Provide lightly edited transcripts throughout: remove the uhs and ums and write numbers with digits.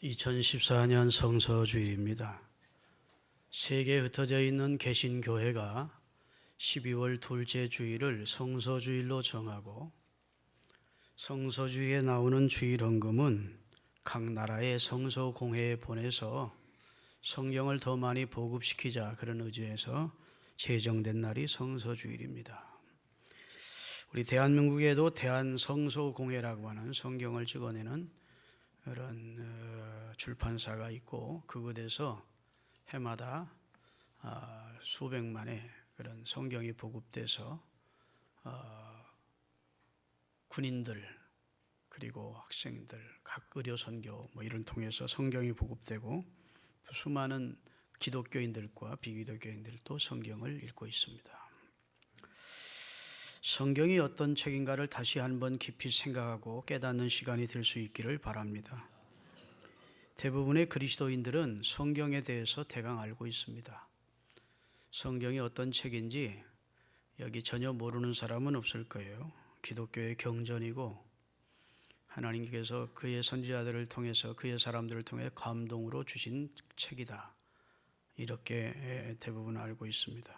2014년 성서주일입니다. 세계에 흩어져 있는 개신교회가 12월 둘째 주일을 성서주일로 정하고 성서주일에 나오는 주일 헌금은 각 나라의 성서공회에 보내서 성경을 더 많이 보급시키자 그런 의지에서 제정된 날이 성서주일입니다. 우리 대한민국에도 대한성서공회라고 하는 성경을 찍어내는 그런 출판사가 있고 그곳에서 해마다 수백만의 그런 성경이 보급돼서 군인들 그리고 학생들 각 의료 선교 이런 통해서 성경이 보급되고 수많은 기독교인들과 비기독교인들도 성경을 읽고 있습니다. 성경이 어떤 책인가를 다시 한번 깊이 생각하고 깨닫는 시간이 될 수 있기를 바랍니다. 대부분의 그리스도인들은 성경에 대해서 대강 알고 있습니다. 성경이 어떤 책인지 여기 전혀 모르는 사람은 없을 거예요. 기독교의 경전이고 하나님께서 그의 선지자들을 통해서 그의 사람들을 통해 감동으로 주신 책이다. 이렇게 대부분 알고 있습니다.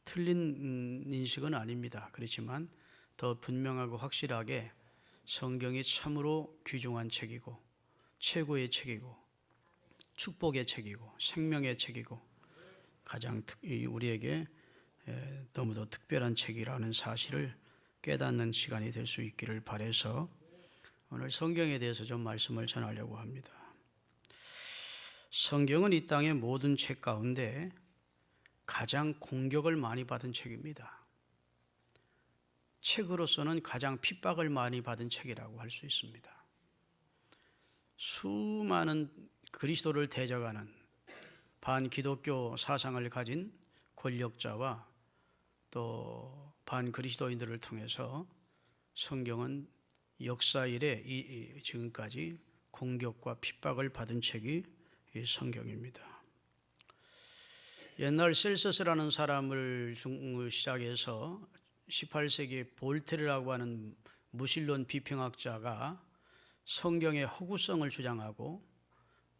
틀린 인식은 아닙니다. 그렇지만 더 분명하고 확실하게 성경이 참으로 귀중한 책이고 최고의 책이고 축복의 책이고 생명의 책이고 가장 우리에게 너무도 특별한 책이라는 사실을 깨닫는 시간이 될 수 있기를 바라서 오늘 성경에 대해서 좀 말씀을 전하려고 합니다. 성경은 이 땅의 모든 책 가운데 가장 공격을 많이 받은 책입니다. 책으로서는 가장 핍박을 많이 받은 책이라고 할 수 있습니다. 수많은 그리스도를 대적하는 반기독교 사상을 가진 권력자와 또 반그리스도인들을 통해서 성경은 역사 이래 지금까지 공격과 핍박을 받은 책이 이 성경입니다. 옛날 셀서스라는 사람을 시작해서 18세기 볼테르라고 하는 무신론 비평학자가 성경의 허구성을 주장하고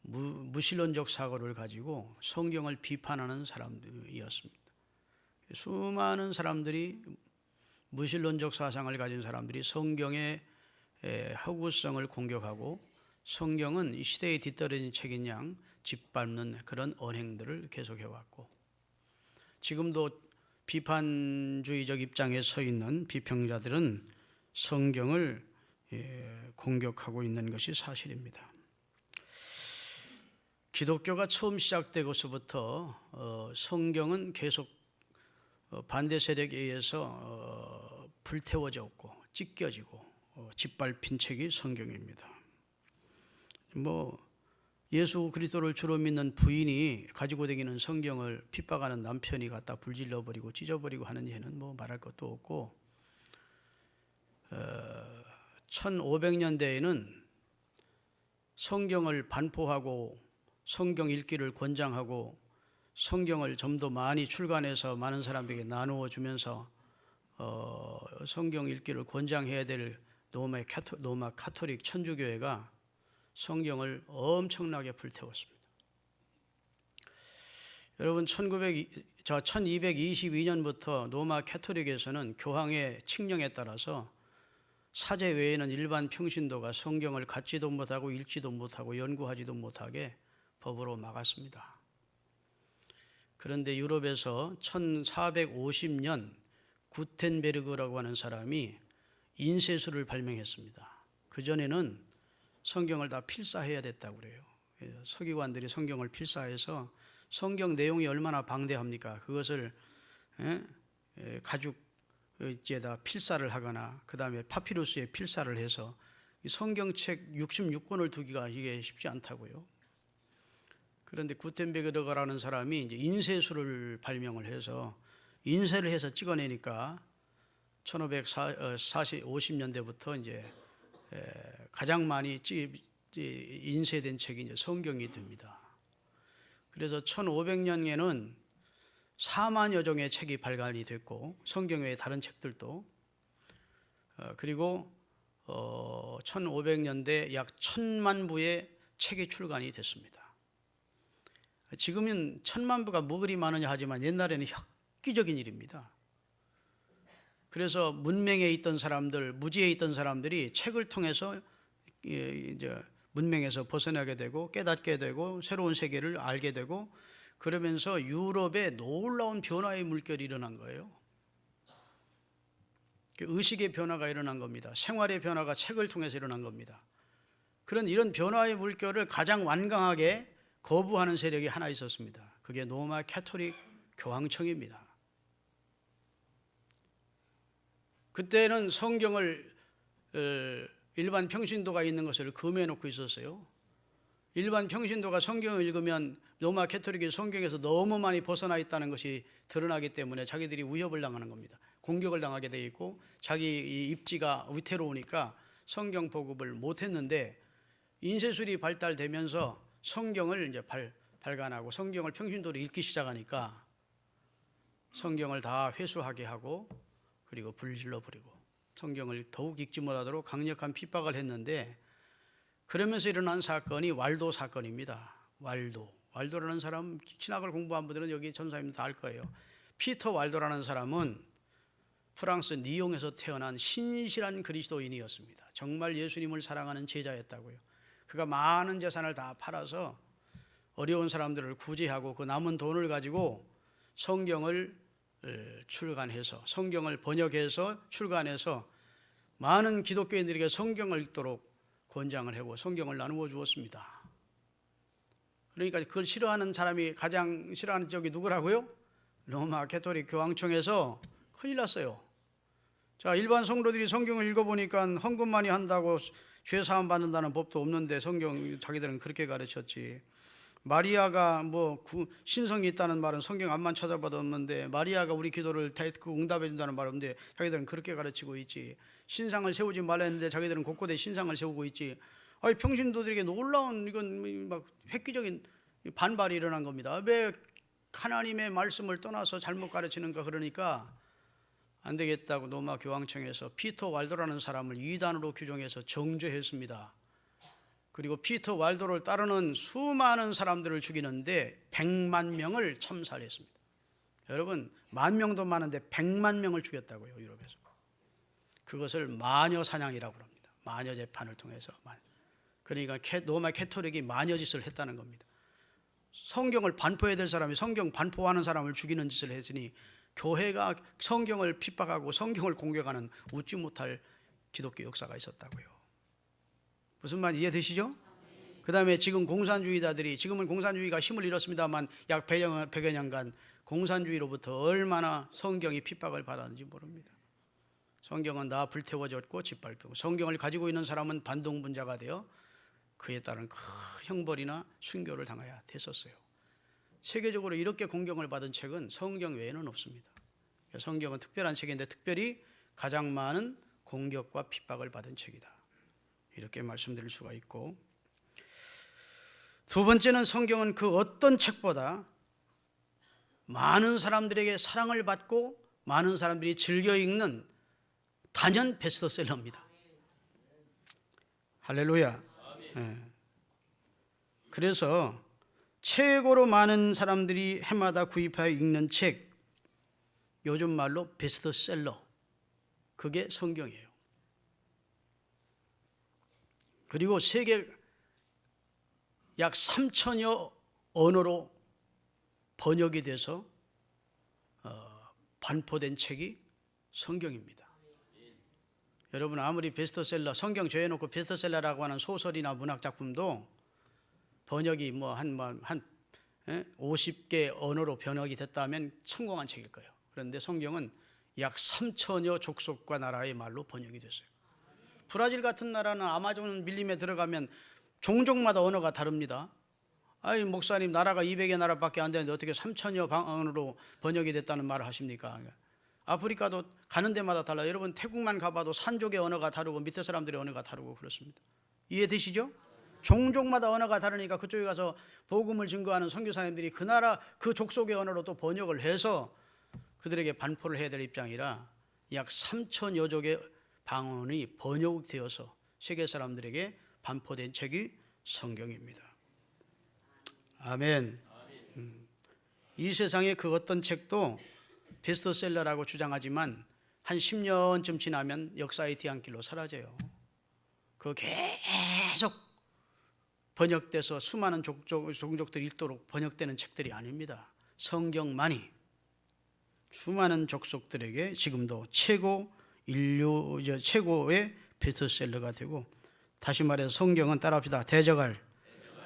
무신론적 사고를 가지고 성경을 비판하는 사람들이었습니다. 수많은 사람들이 무신론적 사상을 가진 사람들이 성경의 허구성을 공격하고 성경은 이 시대에 뒤떨어진 책인 양 짓밟는 그런 언행들을 계속해왔고 지금도 비판주의적 입장에 서 있는 비평자들은 성경을 공격하고 있는 것이 사실입니다. 기독교가 처음 시작되고서부터 성경은 계속 반대 세력에 의해서 불태워졌고 찢겨지고 짓밟힌 책이 성경입니다. 예수 그리스도를 주로 믿는 부인이 가지고 다니는 성경을 핍박하는 남편이 갖다 불질러버리고 찢어버리고 하는 예는 말할 것도 없고 1500년대에는 성경을 반포하고 성경 읽기를 권장하고 성경을 좀 더 많이 출간해서 많은 사람들에게 나누어 주면서 성경 읽기를 권장해야 될 로마 카톨릭 천주교회가 성경을 엄청나게 불태웠습니다. 여러분 1222년부터 로마 카톨릭에서는 교황의 칙령에 따라서 사제 외에는 일반 평신도가 성경을 갖지도 못하고 읽지도 못하고 연구하지도 못하게 법으로 막았습니다. 그런데 유럽에서 1450년 구텐베르그라고 하는 사람이 인쇄술을 발명했습니다. 그전에는 성경을 다 필사해야 됐다고 그래요. 서기관들이 성경을 필사해서 성경 내용이 얼마나 방대합니까? 그것을 가죽에다 필사를 하거나 그 다음에 파피루스에 필사를 해서 성경책 66권을 두기가 이게 쉽지 않다고요. 그런데 구텐베르그라는 사람이 이제 인쇄술을 발명을 해서 인쇄를 해서 찍어내니까 1550년대부터 이제 가장 많이 인쇄된 책이 이제 성경이 됩니다. 그래서 1500년에는 4만여 종의 책이 발간이 됐고 성경 외에 다른 책들도 그리고 1500년대 약 1000만 부의 책이 출간이 됐습니다. 지금은 1000만 부가 뭐 그리 많으냐 하지만 옛날에는 획기적인 일입니다. 그래서 문맹에 있던 사람들, 무지에 있던 사람들이 책을 통해서 이제 문맹에서 벗어나게 되고 깨닫게 되고 새로운 세계를 알게 되고, 그러면서 유럽에 놀라운 변화의 물결이 일어난 거예요. 의식의 변화가 일어난 겁니다. 생활의 변화가 책을 통해서 일어난 겁니다. 이런 변화의 물결을 가장 완강하게 거부하는 세력이 하나 있었습니다. 그게 로마 캐토릭 교황청입니다. 그때는 성경을 일반 평신도가 있는 것을 금해 놓고 있었어요. 일반 평신도가 성경을 읽으면 로마 캐토릭이 성경에서 너무 많이 벗어나 있다는 것이 드러나기 때문에 자기들이 위협을 당하는 겁니다. 공격을 당하게 돼 있고 자기 입지가 위태로우니까 성경 보급을 못했는데, 인쇄술이 발달되면서 성경을 이제 발간하고 성경을 평신도로 읽기 시작하니까 성경을 다 회수하게 하고 그리고 불질러 버리고 성경을 더욱 읽지 못하도록 강력한 핍박을 했는데, 그러면서 일어난 사건이 왈도 사건입니다. 왈도라는 사람, 신학을 공부한 분들은 여기 전사님들 다 알 거예요. 피터 왈도라는 사람은 프랑스 니옹에서 태어난 신실한 그리스도인이었습니다. 정말 예수님을 사랑하는 제자였다고요. 그가 많은 재산을 다 팔아서 어려운 사람들을 구제하고 그 남은 돈을 가지고 성경을 출간해서, 성경을 번역해서 출간해서 많은 기독교인들에게 성경을 읽도록 권장을 하고 성경을 나누어 주었습니다. 그러니까 그걸 싫어하는 사람이, 가장 싫어하는 쪽이 누구라고요? 로마 캐토릭 교황청에서 큰일 났어요. 자, 일반 성도들이 성경을 읽어보니까 헌금 많이 한다고 죄 사함 받는다는 법도 없는데 성경 자기들은 그렇게 가르쳤지. 마리아가 뭐 신성이 있다는 말은 성경 앞만 찾아봐도 없는데, 마리아가 우리 기도를 응답해 준다는 말 없는데 자기들은 그렇게 가르치고 있지. 신상을 세우지 말라 했는데 자기들은 곳곳에 신상을 세우고 있지. 아니, 평신도들에게 놀라운, 이건 막 획기적인 반발이 일어난 겁니다. 왜 하나님의 말씀을 떠나서 잘못 가르치는가. 그러니까 안 되겠다고 로마 교황청에서 피터 왈도라는 사람을 이단으로 규정해서 정죄했습니다. 그리고 피터 왈도를 따르는 수많은 사람들을 죽이는데 100만 명을 참살했습니다. 여러분, 10,000명도 많은데 100만 명을 죽였다고요, 유럽에서. 그것을 마녀 사냥이라고 합니다. 마녀 재판을 통해서. 그러니까 로마 캐토릭이 마녀짓을 했다는 겁니다. 성경을 반포해야 될 사람이 성경 반포하는 사람을 죽이는 짓을 했으니 교회가 성경을 핍박하고 성경을 공격하는 웃지 못할 기독교 역사가 있었다고요. 무슨 말 이해되시죠? 그 다음에 지금 공산주의자들이, 지금은 공산주의가 힘을 잃었습니다만 약 100여 년간 공산주의로부터 얼마나 성경이 핍박을 받았는지 모릅니다. 성경은 다 불태워졌고 짓밟히고, 성경을 가지고 있는 사람은 반동분자가 되어 그에 따른 큰 형벌이나 순교를 당해야 됐었어요. 세계적으로 이렇게 공경을 받은 책은 성경 외에는 없습니다. 성경은 특별한 책인데 특별히 가장 많은 공격과 핍박을 받은 책이다, 이렇게 말씀드릴 수가 있고, 두 번째는 성경은 그 어떤 책보다 많은 사람들에게 사랑을 받고 많은 사람들이 즐겨 읽는 단연 베스트셀러입니다. 할렐루야. 네. 그래서 최고로 많은 사람들이 해마다 구입하여 읽는 책, 요즘 말로 베스트셀러, 그게 성경이에요. 그리고 세계 약 3,000여 언어로 번역이 돼서 반포된 책이 성경입니다. 여러분, 아무리 베스트셀러, 성경 조여놓고 베스트셀러라고 하는 소설이나 문학 작품도 번역이 한 50개 언어로 번역이 됐다면 성공한 책일 거예요. 그런데 성경은 약 3,000여 족속과 나라의 말로 번역이 됐어요. 브라질 같은 나라는 아마존 밀림에 들어가면 종족마다 언어가 다릅니다. 아니, 목사님, 나라가 200여 나라밖에 안 되는데 어떻게 3,000여 언어로 번역이 됐다는 말을 하십니까? 아프리카도 가는 데마다 달라요. 여러분, 태국만 가봐도 산족의 언어가 다르고 밑에 사람들의 언어가 다르고 그렇습니다. 이해되시죠? 종족마다 언어가 다르니까 그쪽에 가서 복음을 증거하는 선교사님들이 그 나라 그 족속의 언어로 또 번역을 해서 그들에게 반포를 해야 될 입장이라 약 3,000여 족의 방언이 번역되어서 세계 사람들에게 반포된 책이 성경입니다. 아멘. 이 세상의 그 어떤 책도 베스트셀러라고 주장하지만 한 10년쯤 지나면 역사의 뒤안길로 사라져요. 그 계속 번역돼서 수많은 종족들이 읽도록 번역되는 책들이 아닙니다. 성경만이 수많은 족속들에게 지금도 최고의 베스트셀러가 되고, 다시 말해서 성경은 따라합시다. 대적할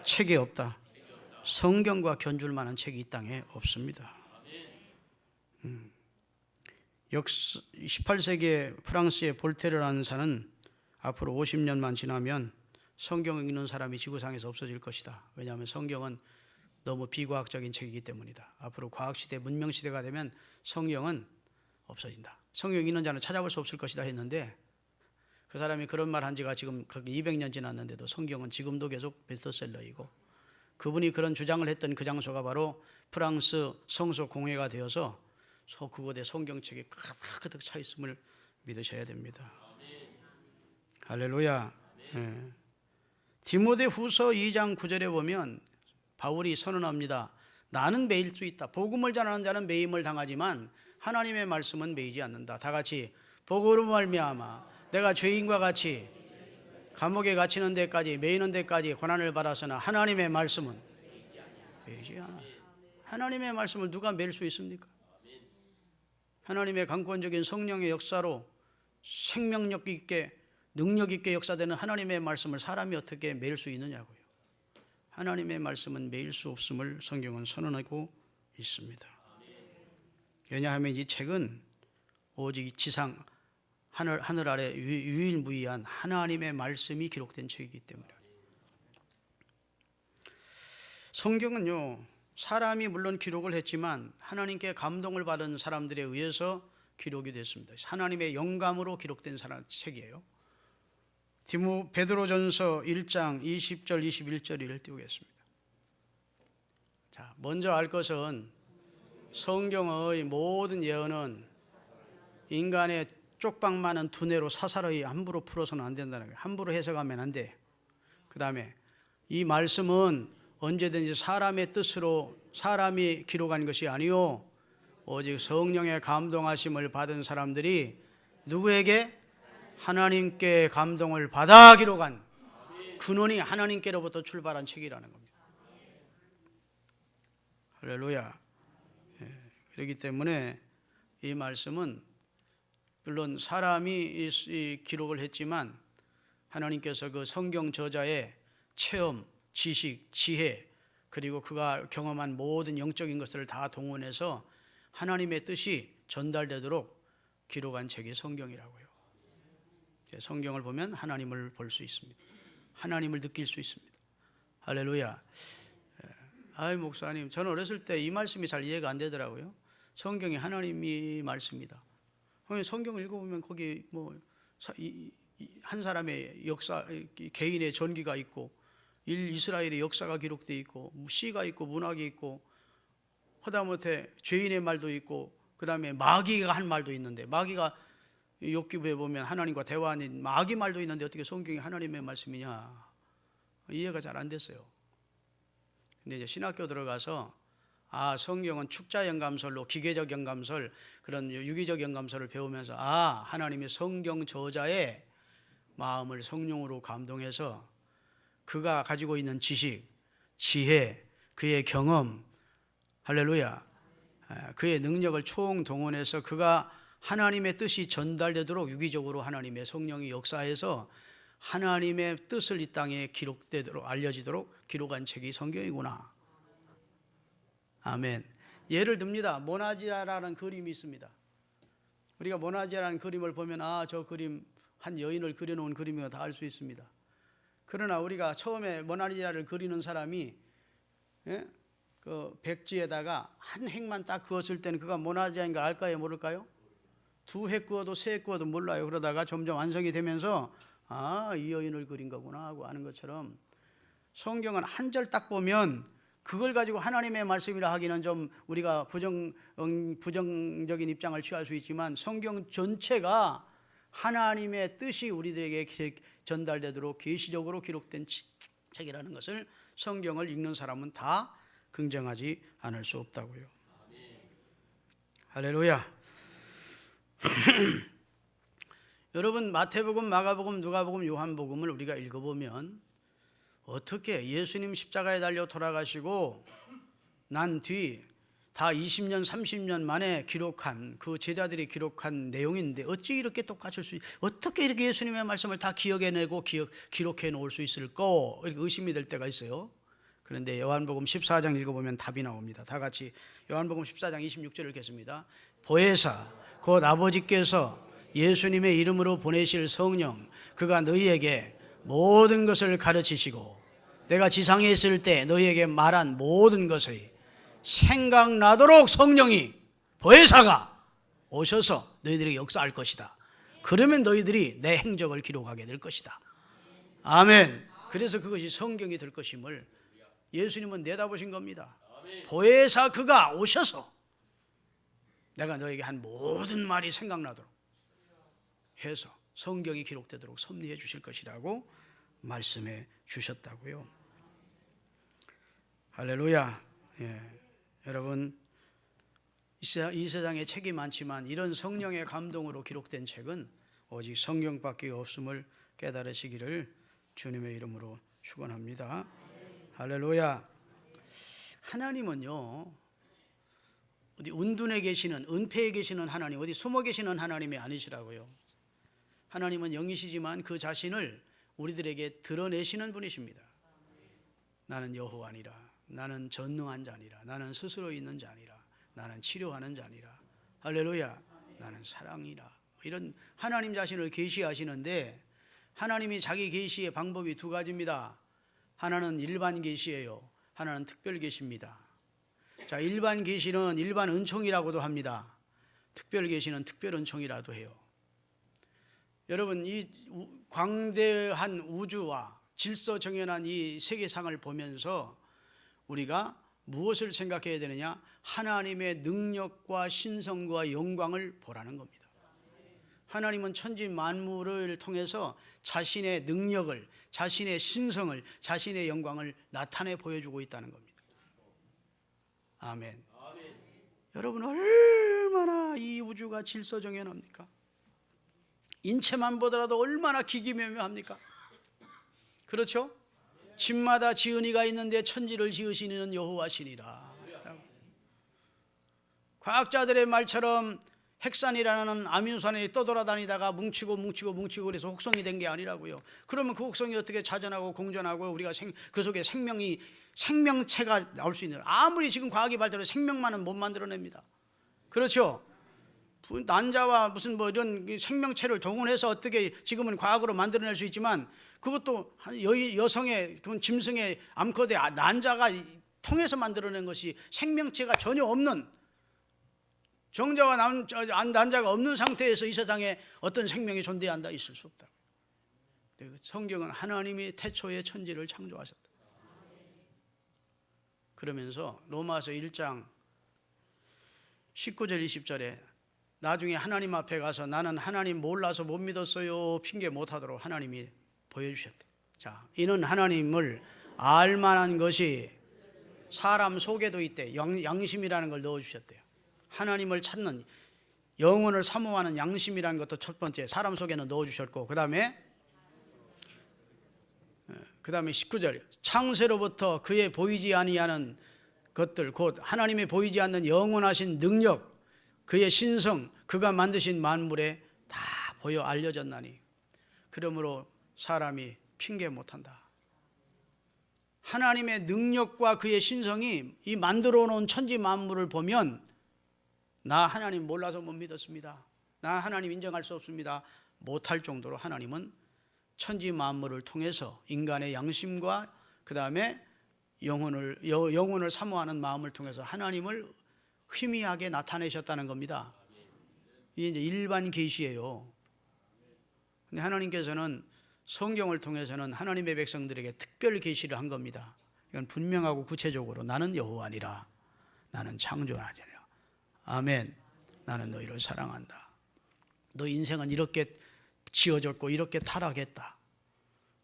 책이 없다. 성경과 견줄 만한 책이 이 땅에 없습니다. 18세기에 프랑스의 볼테르라는 사는 앞으로 50년만 지나면 성경을 읽는 사람이 지구상에서 없어질 것이다. 왜냐하면 성경은 너무 비과학적인 책이기 때문이다. 앞으로 과학시대, 문명시대가 되면 성경은 없어진다. 성경 읽는 자는 찾아볼 수 없을 것이다 했는데, 그 사람이 그런 말 한 지가 지금 200년 지났는데도 성경은 지금도 계속 베스트셀러이고, 그분이 그런 주장을 했던 그 장소가 바로 프랑스 성서 공회가 되어서 그곳에 성경책이 가득 차 있음을 믿으셔야 됩니다. 할렐루야. 디모데 후서 2장 9절에 보면 바울이 선언합니다. 나는 매일 수 있다. 복음을 전하는 자는 매임을 당하지만 하나님의 말씀은 매이지 않는다. 다 같이, 복음으로 말미암아 내가 죄인과 같이 감옥에 갇히는 데까지, 매이는 데까지 고난을 받았으나 하나님의 말씀은 매이지 않아. 하나님의 말씀을 누가 매일 수 있습니까? 하나님의 강권적인 성령의 역사로 생명력 있게, 능력 있게 역사되는 하나님의 말씀을 사람이 어떻게 매일 수 있느냐고요. 하나님의 말씀은 매일 수 없음을 성경은 선언하고 있습니다. 왜냐하면 이 책은 오직 지상 하늘 아래 유일무이한 하나님의 말씀이 기록된 책이기 때문에. 성경은요, 사람이 물론 기록을 했지만 하나님께 감동을 받은 사람들에 의해서 기록이 됐습니다. 하나님의 영감으로 기록된 책이에요. 베드로전서 1장 20절 21절을 띄우겠습니다. 자, 먼저 알 것은 성경의 모든 예언은 인간의 쪽방 많은 두뇌로 사사로이 함부로 풀어서는 안 된다는 거예요. 함부로 해석하면 안 돼. 그 다음에 이 말씀은 언제든지 사람의 뜻으로 사람이 기록한 것이 아니요, 오직 성령의 감동하심을 받은 사람들이 누구에게? 하나님께 감동을 받아 기록한, 근원이 하나님께로부터 출발한 책이라는 겁니다. 할렐루야. 그렇기 때문에 이 말씀은 물론 사람이 이 기록을 했지만 하나님께서 그 성경 저자의 체험, 지식, 지혜, 그리고 그가 경험한 모든 영적인 것들을 다 동원해서 하나님의 뜻이 전달되도록 기록한 책이 성경이라고요. 성경을 보면 하나님을 볼 수 있습니다. 하나님을 느낄 수 있습니다. 할렐루야. 아이 목사님, 저는 어렸을 때 이 말씀이 잘 이해가 안 되더라고요. 성경이 하나님이 말씀이다. 성경을 읽어보면 거기 한 사람의 역사, 개인의 전기가 있고, 이스라엘의 역사가 기록되어 있고, 시가 있고, 문학이 있고, 하다못해 죄인의 말도 있고, 그 다음에 마귀가 한 말도 있는데, 마귀가 욥기부에 보면 하나님과 대화하는 마귀 말도 있는데 어떻게 성경이 하나님의 말씀이냐, 이해가 잘 안 됐어요. 근데 이제 신학교 들어가서 성경은 축자 영감설로 기계적 영감설, 그런 유기적 영감설을 배우면서 하나님의 성경 저자의 마음을 성령으로 감동해서 그가 가지고 있는 지식, 지혜, 그의 경험, 할렐루야, 그의 능력을 총동원해서 그가 하나님의 뜻이 전달되도록 유기적으로 하나님의 성령이 역사해서 하나님의 뜻을 이 땅에 기록되도록, 알려지도록 기록한 책이 성경이구나. 아멘. 예를 듭니다. 모나지아라는 그림이 있습니다. 우리가 모나지아라는 그림을 보면 저 그림 한 여인을 그려놓은 그림이라 다 알 수 있습니다. 그러나 우리가 처음에 모나리자를 그리는 사람이 그 백지에다가 한 획만 딱 그었을 때는 그가 모나리자인 걸 알까요, 모를까요? 두 획 그어도 세 획 그어도 몰라요. 그러다가 점점 완성이 되면서 이 여인을 그린 거구나 하고 아는 것처럼, 성경은 한 절 딱 보면 그걸 가지고 하나님의 말씀이라 하기는 좀 우리가 부정적인 입장을 취할 수 있지만, 성경 전체가 하나님의 뜻이 우리들에게 전달되도록 계시적으로 기록된 책이라는 것을 성경을 읽는 사람은 다 긍정하지 않을 수 없다고요. 할렐루야. 여러분, 마태복음, 마가복음, 누가복음, 요한복음을 우리가 읽어보면 어떻게 예수님 십자가에 달려 돌아가시고 난 뒤 다 20년, 30년 만에 기록한 그 제자들이 기록한 내용인데 어찌 이렇게 똑같을 수 어떻게 이렇게 예수님의 말씀을 다 기억해내고 기록해 놓을 수 있을까? 이렇게 의심이 될 때가 있어요. 그런데 요한복음 14장 읽어보면 답이 나옵니다. 다 같이 요한복음 14장 26절을 읽겠습니다. 보혜사 곧 아버지께서 예수님의 이름으로 보내실 성령 그가 너희에게 모든 것을 가르치시고 내가 지상에 있을 때 너희에게 말한 모든 것을 생각나도록 성령이 보혜사가 오셔서 너희들에게 역사할 것이다. 그러면 너희들이 내 행적을 기록하게 될 것이다. 아멘. 그래서 그것이 성경이 될 것임을 예수님은 내다보신 겁니다. 보혜사 그가 오셔서 내가 너에게 한 모든 말이 생각나도록 해서 성경이 기록되도록 섭리해 주실 것이라고 말씀해 주셨다고요. 할렐루야. 예. 여러분, 이 세상에 책이 많지만 이런 성령의 감동으로 기록된 책은 오직 성경밖에 없음을 깨달으시기를 주님의 이름으로 축원합니다. 할렐루야. 하나님은요, 어디 운둔에 계시는, 은폐에 계시는 하나님, 어디 숨어 계시는 하나님이 아니시라고요. 하나님은 영이시지만 그 자신을 우리들에게 드러내시는 분이십니다. 나는 여호와니라. 나는 전능한 자니라. 나는 스스로 있는 자니라. 나는 치료하는 자니라. 할렐루야. 나는 사랑이라. 이런 하나님 자신을 계시하시는데 하나님이 자기 계시의 방법이 두 가지입니다. 하나는 일반 계시예요. 하나는 특별 계시입니다. 자, 일반 계시는 일반 은총이라고도 합니다. 특별 계시는 특별 은총이라도 해요. 여러분, 이 광대한 우주와 질서정연한 이 세계상을 보면서 우리가 무엇을 생각해야 되느냐? 하나님의 능력과 신성과 영광을 보라는 겁니다. 하나님은 천지 만물을 통해서 자신의 능력을, 자신의 신성을, 자신의 영광을 나타내 보여주고 있다는 겁니다. 아멘. 여러분, 얼마나 이 우주가 질서정연합니까? 인체만 보더라도 얼마나 기기묘묘합니까? 그렇죠? 집마다 지은이가 있는데 천지를 지으시는 여호와시니라. 과학자들의 말처럼 핵산이라는 아미노산이 떠돌아다니다가 뭉치고 그래서 혹성이 된 게 아니라고요. 그러면 그 혹성이 어떻게 자전하고 공전하고 우리가 그 속에 생명체가 나올 수 있는, 아무리 지금 과학이 발달해도 생명만은 못 만들어냅니다. 그렇죠? 난자와 무슨 뭐 이런 생명체를 동원해서 어떻게 지금은 과학으로 만들어낼 수 있지만 그것도 여성의 그런 짐승의 암컷의 난자가 통해서 만들어낸 것이 생명체가 전혀 없는, 정자와 난자가 없는 상태에서 이 세상에 어떤 생명이 존재한다 있을 수 없다. 성경은 하나님이 태초에 천지를 창조하셨다. 그러면서 로마서 1장 19절 20절에 나중에 하나님 앞에 가서 나는 하나님 몰라서 못 믿었어요 핑계 못하도록 하나님이 보여주셨대. 자, 이는 하나님을 알만한 것이 사람 속에도 있대. 양심이라는 걸 넣어주셨대요. 하나님을 찾는, 영혼을 사모하는 양심이라는 것도 첫 번째 사람 속에는 넣어주셨고, 그 다음에 19절 창세로부터 그의 보이지 아니하는 것들 곧 하나님의 보이지 않는 영원하신 능력, 그의 신성, 그가 만드신 만물에 다 보여 알려졌나니 그러므로 사람이 핑계 못한다. 하나님의 능력과 그의 신성이 이 만들어 놓은 천지 만물을 보면 나 하나님 몰라서 못 믿었습니다, 나 하나님 인정할 수 없습니다 못할 정도로 하나님은 천지 만물을 통해서 인간의 양심과 그 다음에 영혼을 사모하는 마음을 통해서 하나님을 희미하게 나타내셨다는 겁니다. 이게 이제 일반 계시예요. 근데 하나님께서는 성경을 통해서는 하나님의 백성들에게 특별 계시를 한 겁니다. 이건 분명하고 구체적으로 나는 여호와니라. 나는 창조하니라. 아멘. 나는 너희를 사랑한다. 너 인생은 이렇게 지어졌고 이렇게 타락했다.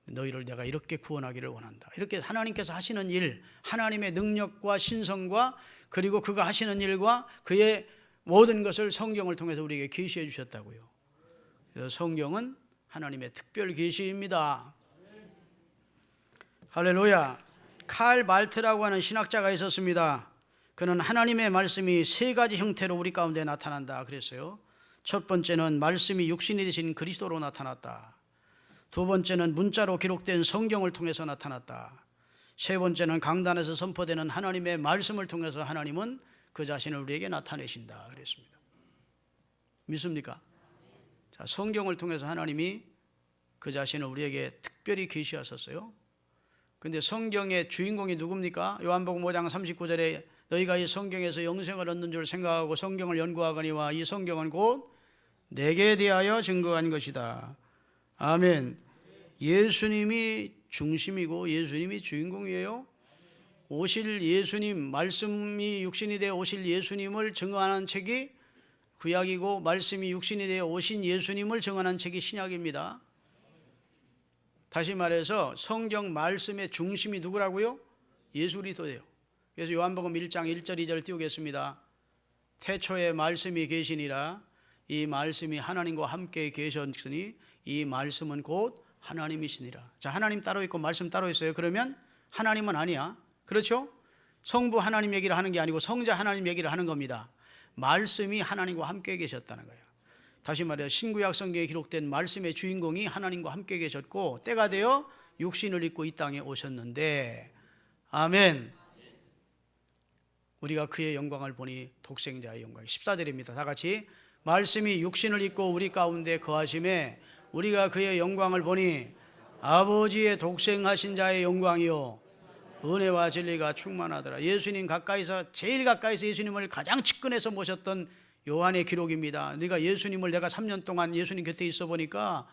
너희를 내가 이렇게 구원하기를 원한다. 이렇게 하나님께서 하시는 일, 하나님의 능력과 신성과 그리고 그가 하시는 일과 그의 모든 것을 성경을 통해서 우리에게 계시해 주셨다고요. 그래서 성경은 하나님의 특별 계시입니다. 할렐루야. 칼 말트라고 하는 신학자가 있었습니다. 그는 하나님의 말씀이 세 가지 형태로 우리 가운데 나타난다 그랬어요. 첫 번째는 말씀이 육신이 되신 그리스도로 나타났다. 두 번째는 문자로 기록된 성경을 통해서 나타났다. 세 번째는 강단에서 선포되는 하나님의 말씀을 통해서 하나님은 그 자신을 우리에게 나타내신다 그랬습니다. 믿습니까? 자, 성경을 통해서 하나님이 그 자신을 우리에게 특별히 계시하셨어요. 근데 성경의 주인공이 누굽니까? 요한복음 5장 39절에 너희가 이 성경에서 영생을 얻는 줄 생각하고 성경을 연구하거니와 이 성경은 곧 내게 대하여 증거한 것이다. 아멘. 예수님이 중심이고 예수님이 주인공이에요. 오실 예수님, 말씀이 육신이 되어 오실 예수님을 증언하는 책이 구약이고 말씀이 육신이 되어 오신 예수님을 증언한 책이 신약입니다. 다시 말해서 성경 말씀의 중심이 누구라고요? 예수 그리스도예요. 그래서 요한복음 1장 1절 2절 띄우겠습니다. 태초에 말씀이 계시니라. 이 말씀이 하나님과 함께 계셨으니 이 말씀은 곧 하나님이시니라. 자, 하나님 따로 있고 말씀 따로 있어요. 그러면 하나님은 아니야. 그렇죠? 성부 하나님 얘기를 하는 게 아니고 성자 하나님 얘기를 하는 겁니다. 말씀이 하나님과 함께 계셨다는 거예요. 다시 말해 신구약 성경에 기록된 말씀의 주인공이 하나님과 함께 계셨고 때가 되어 육신을 입고 이 땅에 오셨는데 아멘. 우리가 그의 영광을 보니 독생자의 영광. 14절입니다. 다 같이 말씀이 육신을 입고 우리 가운데 거하심에 우리가 그의 영광을 보니 아버지의 독생하신 자의 영광이요 은혜와 진리가 충만하더라. 예수님 가까이서 제일 가까이서 예수님을 가장 측근해서 모셨던 요한의 기록입니다. 내가 예수님을 내가 3년 동안 예수님 곁에 있어 보니까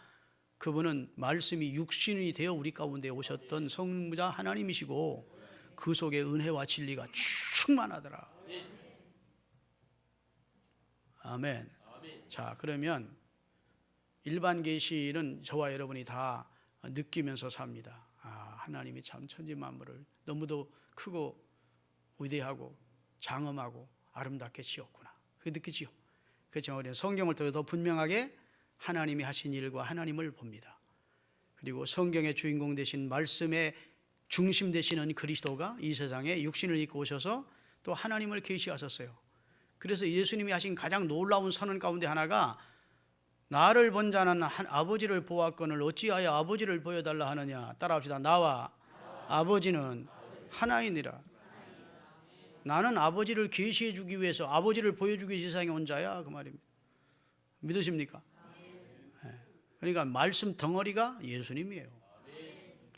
그분은 말씀이 육신이 되어 우리 가운데 오셨던 성자 하나님이시고 그 속에 은혜와 진리가 충만하더라. 아멘. 자, 그러면 일반 계시는 저와 여러분이 다 느끼면서 삽니다. 아, 하나님이 참 천지 만물을 너무도 크고 위대하고 장엄하고 아름답게 지었구나. 그게 느끼지요. 그렇죠. 우리는 성경을 통해 더 분명하게 하나님이 하신 일과 하나님을 봅니다. 그리고 성경의 주인공 되신 말씀의 중심 되시는 그리스도가 이 세상에 육신을 입고 오셔서 또 하나님을 계시하셨어요. 그래서 예수님이 하신 가장 놀라운 선언 가운데 하나가 나를 본 자는 아버지를 보았거늘 어찌하여 아버지를 보여달라 하느냐. 따라합시다. 나와 아버지는 하나이니라. 나는 아버지를 계시해 주기 위해서 아버지를 보여주기 위해서 세상에 온 자야 그 말입니다. 믿으십니까? 그러니까 말씀 덩어리가 예수님이에요.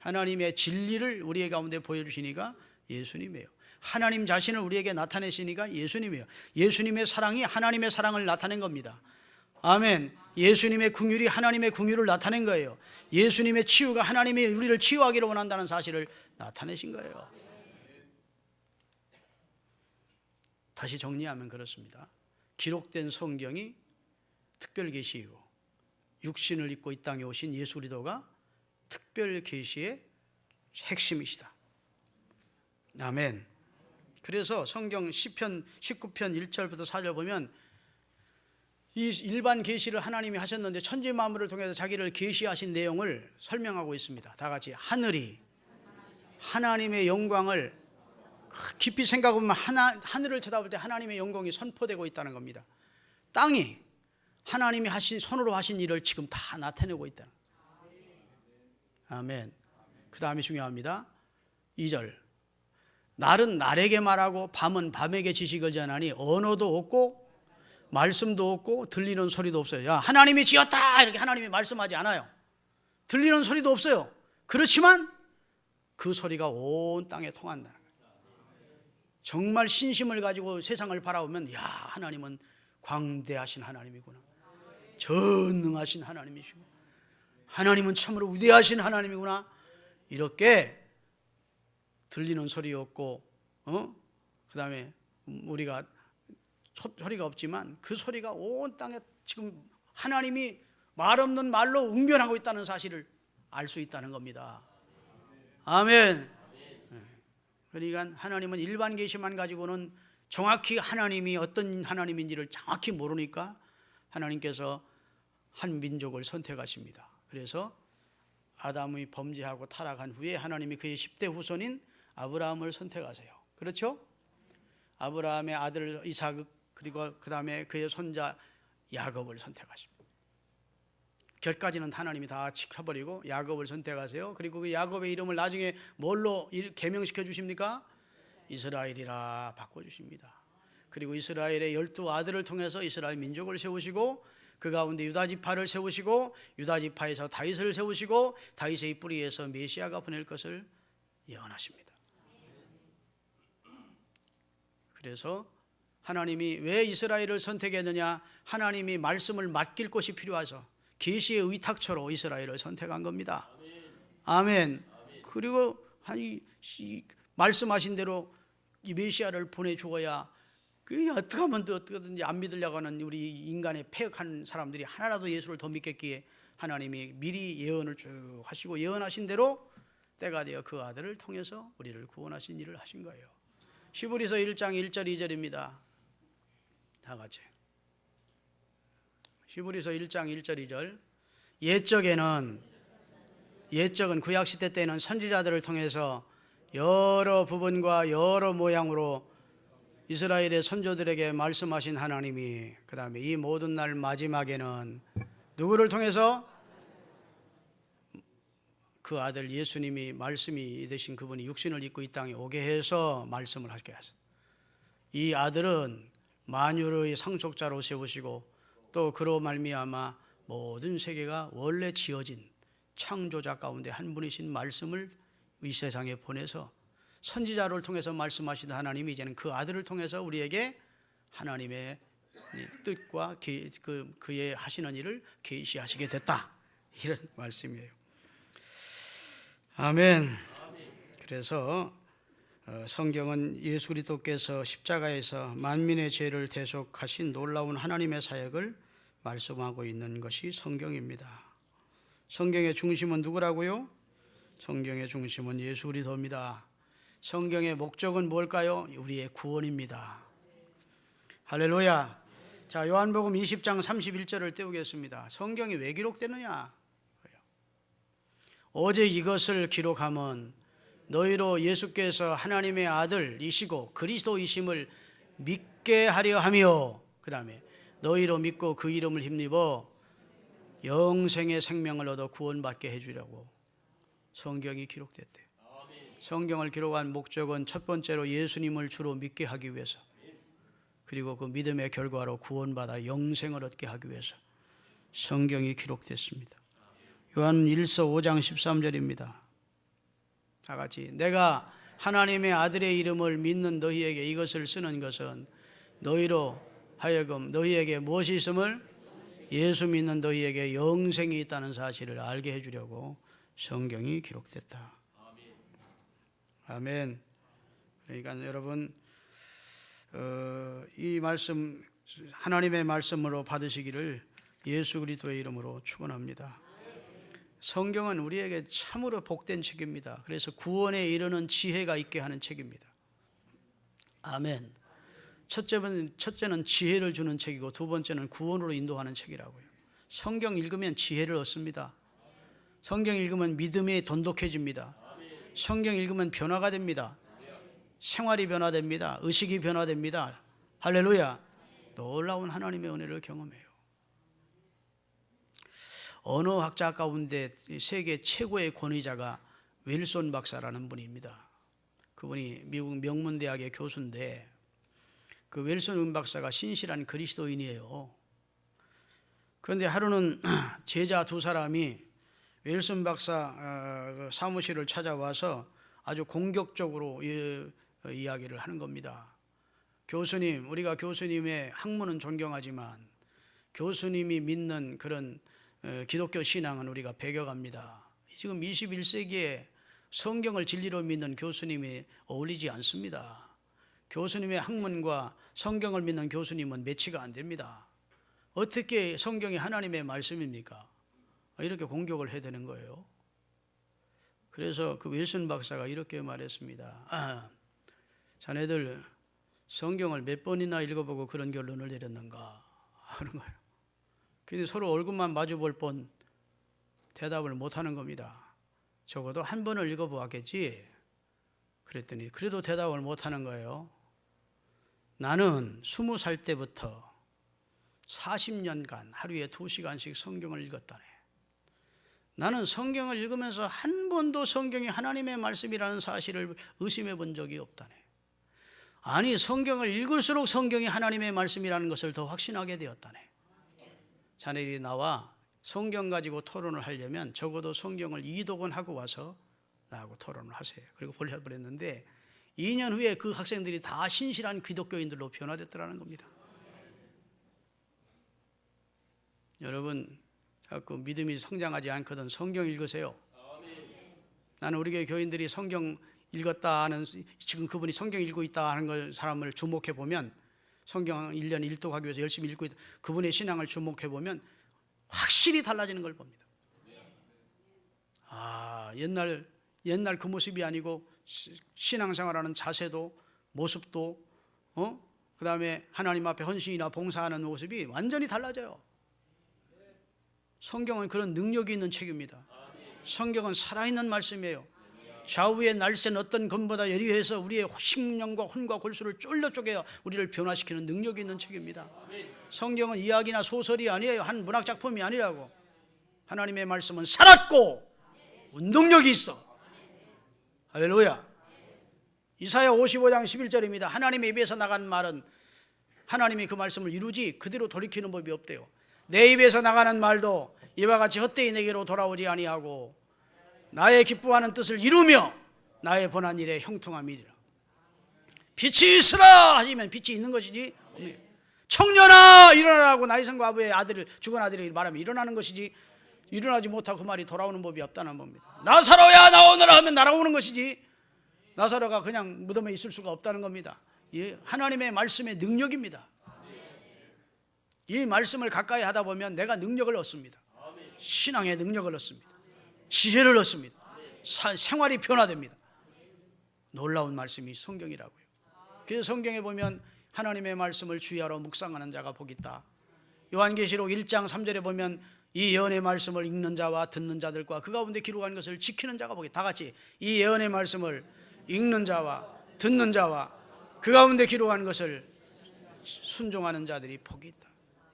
하나님의 진리를 우리의 가운데 보여주시니까 예수님이에요. 하나님 자신을 우리에게 나타내시니까 예수님이에요. 예수님의 사랑이 하나님의 사랑을 나타낸 겁니다. 아멘. 예수님의 긍휼이 하나님의 긍휼을 나타낸 거예요. 예수님의 치유가 하나님이 우리를 치유하기를 원한다는 사실을 나타내신 거예요. 다시 정리하면 그렇습니다. 기록된 성경이 특별 계시이고 육신을 입고 이 땅에 오신 예수 그리스도가 특별 계시의 핵심이시다. 아멘. 그래서 성경 시편 19편 1절부터 4절 보면 이 일반 계시를 하나님이 하셨는데 천지 만물을 통해서 자기를 계시하신 내용을 설명하고 있습니다. 다 같이 하늘이 하나님의 영광을 깊이 생각해보면 하늘을 쳐다볼 때 하나님의 영광이 선포되고 있다는 겁니다. 땅이 하나님이 하신 손으로 하신 일을 지금 다 나타내고 있다. 아멘. 그 다음이 중요합니다. 2절 날은 날에게 말하고 밤은 밤에게 지식을 전하니 언어도 없고 말씀도 없고 들리는 소리도 없어요. 야, 하나님이 지었다 이렇게 하나님이 말씀하지 않아요. 들리는 소리도 없어요. 그렇지만 그 소리가 온 땅에 통한다는 거예요. 정말 신심을 가지고 세상을 바라보면 야, 하나님은 광대하신 하나님이구나. 전능하신 하나님이시고 하나님은 참으로 위대하신 하나님이구나. 이렇게 들리는 소리 없고 그 다음에 우리가 소리가 없지만 그 소리가 온 땅에 지금 하나님이 말 없는 말로 응변하고 있다는 사실을 알 수 있다는 겁니다. 아멘. 그러니까 하나님은 일반 계시만 가지고는 정확히 하나님이 어떤 하나님인지를 정확히 모르니까 하나님께서 한 민족을 선택하십니다. 그래서 아담이 범죄하고 타락한 후에 하나님이 그의 10대 후손인 아브라함을 선택하세요. 그렇죠? 아브라함의 아들 이삭 그리고 그 다음에 그의 손자 야곱을 선택하십니다. 결까지는 하나님이 다 지켜버리고 야곱을 선택하세요. 그리고 그 야곱의 이름을 나중에 뭘로 개명시켜 주십니까? 이스라엘이라 바꿔주십니다. 그리고 이스라엘의 12아들을 통해서 이스라엘 민족을 세우시고 그 가운데 유다지파를 세우시고 유다지파에서 다윗을 세우시고 다윗의 뿌리에서 메시아가 보낼 것을 예언하십니다. 그래서 하나님이 왜 이스라엘을 선택했느냐? 하나님이 말씀을 맡길 곳이 필요해서 계시의 의탁처로 이스라엘을 선택한 겁니다. 아멘. 그리고 말씀하신 대로 이 메시아를 보내주어야 그 어떻게 하면 어떻게든지 안 믿으려고 하는 우리 인간의 패역한 사람들이 하나라도 예수를 더 믿겠기에 하나님이 미리 예언을 쭉 하시고 예언하신 대로 때가 되어 그 아들을 통해서 우리를 구원하신 일을 하신 거예요. 히브리서 1장 1절 2절입니다. 다 같이. 히브리서 1장 1절 2절. 옛적은 구약시대 때는 선지자들을 통해서 여러 부분과 여러 모양으로 이스라엘의 선조들에게 말씀하신 하나님이 그 다음에 이 모든 날 마지막에는 누구를 통해서? 그 아들 예수님이 말씀이 되신 그분이 육신을 입고 이 땅에 오게 해서 말씀을 하게 하셨습니다. 이 아들은 만유의 상속자로 세우시고 또 그로 말미암아 모든 세계가 원래 지어진 창조자 가운데 한 분이신 말씀을 이 세상에 보내서 선지자를 통해서 말씀하시던 하나님이 이제는 그 아들을 통해서 우리에게 하나님의 뜻과 그의 하시는 일을 계시하시게 됐다. 이런 말씀이에요. 아멘. 그래서 성경은 예수 그리스도께서 십자가에서 만민의 죄를 대속하신 놀라운 하나님의 사역을 말씀하고 있는 것이 성경입니다. 성경의 중심은 누구라고요? 성경의 중심은 예수 그리스도입니다. 성경의 목적은 뭘까요? 우리의 구원입니다. 할렐루야. 자, 요한복음 20장 31절을 떼우겠습니다. 성경이 왜 기록되느냐? 오직 이것을 기록함은 너희로 예수께서 하나님의 아들이시고 그리스도이심을 믿게 하려 하며 그 다음에 너희로 믿고 그 이름을 힘입어 영생의 생명을 얻어 구원받게 해주려고 성경이 기록됐대요. 성경을 기록한 목적은 첫 번째로 예수님을 주로 믿게 하기 위해서, 그리고 그 믿음의 결과로 구원받아 영생을 얻게 하기 위해서 성경이 기록됐습니다. 요한 1서 5장 13절입니다. 다 같이. 내가 하나님의 아들의 이름을 믿는 너희에게 이것을 쓰는 것은 너희로 하여금 너희에게 무엇이 있음을, 예수 믿는 너희에게 영생이 있다는 사실을 알게 해주려고 성경이 기록됐다. 아멘. 그러니까 여러분 이 말씀 하나님의 말씀으로 받으시기를 예수 그리스도의 이름으로 축원합니다. 성경은 우리에게 참으로 복된 책입니다. 그래서 구원에 이르는 지혜가 있게 하는 책입니다. 아멘. 첫째는 지혜를 주는 책이고 두 번째는 구원으로 인도하는 책이라고요. 성경 읽으면 지혜를 얻습니다. 성경 읽으면 믿음이 돈독해집니다. 성경 읽으면 변화가 됩니다. 생활이 변화됩니다. 의식이 변화됩니다. 할렐루야. 놀라운 하나님의 은혜를 경험해요. 언어학자 가운데 세계 최고의 권위자가 윌슨 박사라는 분입니다. 그분이 미국 명문대학의 교수인데 그 윌슨 박사가 신실한 그리스도인이에요. 그런데 하루는 제자 두 사람이 윌슨 박사 사무실을 찾아와서 아주 공격적으로 이야기를 하는 겁니다. 교수님, 우리가 교수님의 학문은 존경하지만 교수님이 믿는 그런 기독교 신앙은 우리가 배격합니다. 지금 21세기에 성경을 진리로 믿는 교수님이 어울리지 않습니다. 교수님의 학문과 성경을 믿는 교수님은 매치가 안 됩니다. 어떻게 성경이 하나님의 말씀입니까? 이렇게 공격을 해야 되는 거예요. 그래서 그 윌슨 박사가 이렇게 말했습니다. 자네들 성경을 몇 번이나 읽어보고 그런 결론을 내렸는가 하는 거예요. 근데 서로 얼굴만 마주볼 뻔 대답을 못하는 겁니다. 적어도 한 번을 읽어보았겠지. 그랬더니 그래도 대답을 못하는 거예요. 나는 20살 때부터 40년간 하루에 2시간씩 성경을 읽었다네. 나는 성경을 읽으면서 한 번도 성경이 하나님의 말씀이라는 사실을 의심해 본 적이 없다네. 아니, 성경을 읽을수록 성경이 하나님의 말씀이라는 것을 더 확신하게 되었다네. 자네들이 나와 성경 가지고 토론을 하려면 적어도 성경을 2독은 하고 와서 나하고 토론을 하세요. 그리고 보내버렸는데 2년 후에 그 학생들이 다 신실한 기독교인들로 변화됐더라는 겁니다. 여러분, 자꾸 믿음이 성장하지 않거든 성경 읽으세요. 나는 우리 교회 교인들이 성경 읽었다 하는, 지금 그분이 성경 읽고 있다 하는 걸 사람을 주목해 보면, 성경 1년 1독하기 위해서 열심히 읽고 있다, 그분의 신앙을 주목해 보면 확실히 달라지는 걸 봅니다. 옛날 그 모습이 아니고 신앙생활하는 자세도 모습도 그 다음에 하나님 앞에 헌신이나 봉사하는 모습이 완전히 달라져요. 성경은 그런 능력이 있는 책입니다. 성경은 살아있는 말씀이에요. 좌우의 날쌘 어떤 검보다 예리해서 우리의 심령과 혼과 골수를 쫄려 쪼개어 우리를 변화시키는 능력이 있는 책입니다. 성경은 이야기나 소설이 아니에요. 한 문학작품이 아니라고. 하나님의 말씀은 살았고 운동력이 있어. 할렐루야. 이사야 55장 11절입니다. 하나님의 입에서 나간 말은 하나님이 그 말씀을 이루지 그대로 돌이키는 법이 없대요. 내 입에서 나가는 말도 이와 같이 헛되이 내게로 돌아오지 아니하고 나의 기뻐하는 뜻을 이루며 나의 본한 일에 형통함이리라. 빛이 있으라 하시면 빛이 있는 것이지, 청년아 일어나라고 나이성과 아부의 아들을, 죽은 아들이 말하면 일어나는 것이지, 일어나지 못하고 그 말이 돌아오는 법이 없다는 겁니다. 나사로야 나오너라 하면 날아오는 것이지 나사로가 그냥 무덤에 있을 수가 없다는 겁니다. 이 하나님의 말씀의 능력입니다. 이 말씀을 가까이 하다 보면 내가 능력을 얻습니다. 신앙의 능력을 얻습니다. 지혜를 얻습니다. 생활이 변화됩니다. 놀라운 말씀이 성경이라고요. 그래서 성경에 보면 하나님의 말씀을 주의하러 묵상하는 자가 복이 있다. 요한계시록 1장 3절에 보면 이 예언의 말씀을 읽는 자와 듣는 자들과 그 가운데 기록한 것을 지키는 자가 복이 있다. 다 같이 이 예언의 말씀을 읽는 자와 듣는 자와 그 가운데 기록한 것을 순종하는 자들이 복이 있다.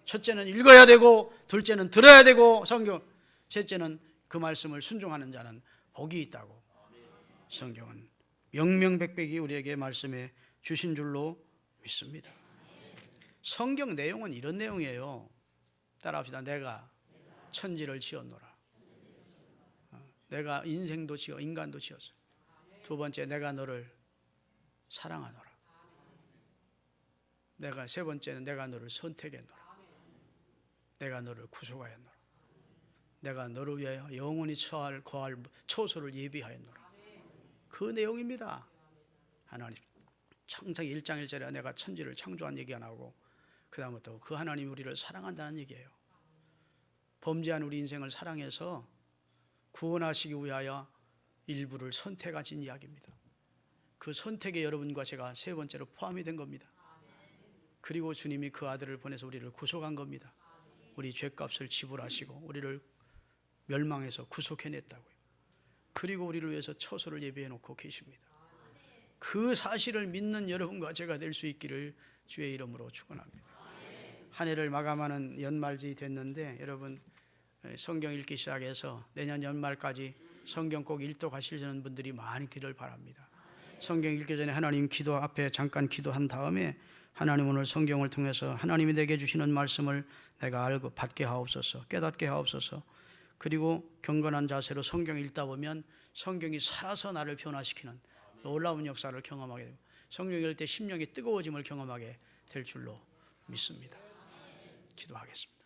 첫째는 읽어야 되고, 둘째는 들어야 되고 성경, 셋째는 그 말씀을 순종하는 자는 복이 있다고 성경은 명명백백이 우리에게 말씀해 주신 줄로 믿습니다. 성경 내용은 이런 내용이에요. 따라합시다. 내가 천지를 지었노라. 내가 인생도 지어 인간도 지었어요. 두 번째, 내가 너를 사랑하노라. 세 번째는 내가 너를 선택했노라. 내가 너를 구속하였노라. 내가 너를 위하여 영원히 거할 처소를 예비하였노라. 그 내용입니다. 하나님 창세기 1장 1절에 내가 천지를 창조한 얘기가 나오고, 그 다음부터 그 하나님이 우리를 사랑한다는 얘기예요. 범죄한 우리 인생을 사랑해서 구원하시기 위하여 일부를 선택하신 이야기입니다. 그 선택에 여러분과 제가 세 번째로 포함이 된 겁니다. 그리고 주님이 그 아들을 보내서 우리를 구속한 겁니다. 우리 죄값을 지불하시고 우리를 멸망해서 구속해냈다고요. 그리고 우리를 위해서 처소를 예비해 놓고 계십니다. 그 사실을 믿는 여러분과 제가 될 수 있기를 주의 이름으로 축원합니다. 한 해를 마감하는 연말이 됐는데, 여러분 성경 읽기 시작해서 내년 연말까지 성경 꼭 읽도가시려는 분들이 많기를 바랍니다. 성경 읽기 전에 하나님 기도 앞에 잠깐 기도한 다음에 하나님 오늘 성경을 통해서 하나님이 내게 주시는 말씀을 내가 알고 받게 하옵소서, 깨닫게 하옵소서. 그리고 경건한 자세로 성경 읽다 보면 성경이 살아서 나를 변화시키는 놀라운 역사를 경험하게 되고, 성경 읽을 때 심령이 뜨거워짐을 경험하게 될 줄로 믿습니다. 기도하겠습니다.